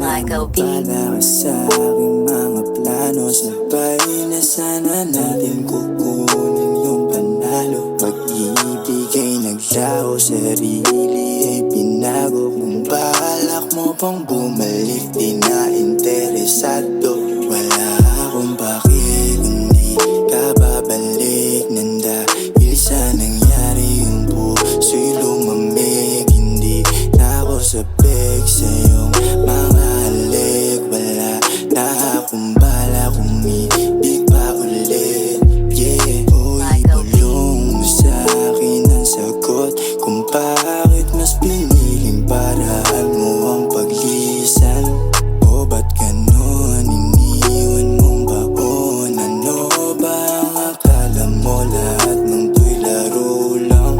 Michael B. Para sa aking mga plano, sabay na sana natin kukunin yung panalo. Pag-ibig ay naglaho, sarili ay binago. Kung balak mo pang bumalik, di na interesado. Wala akong paki kundi ka babalik nang dahil sa nangyari yung puso'y lumamig. Hindi na ako sabik sa iyong mga halik. Wala na akong balak umibig pa ulit. Yeah, ibulong mo sa'kin ang sagot kung bakit mas piniling paraan mo ang paglisan. O ba't ganon iniwan mong baon? Ano ba ang akala mo? Lahat ng to'y laro lang.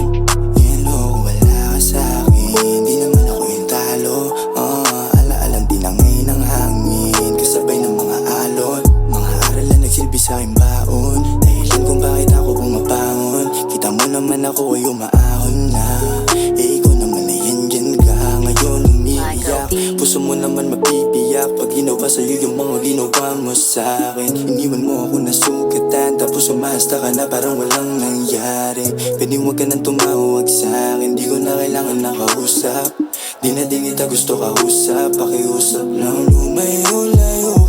You know, wala ka sa'kin, di naman ako yung talo. Alaalang tinangay ng hangin, kasabay ng mga alon. Mga aral na nagsilbi sa'king baon, dahilan kung bakit ako bumabangon. Kita mo naman ako ay umaahon na, ikaw naman ay andyan ka. Ngayon umiiyak, puso mo naman mabibiyak pag ginawa sa'yo yung mga ginawa mo sa'kin. Iniwan mo ako nasugatan, tapos umasta ka na parang walang nangyari. Pwede huwag ka nang tumawag sa'kin, di ko na kailangan nakausap. Di na din kita gusto kausap, pakiusap lang. Lumayo-layo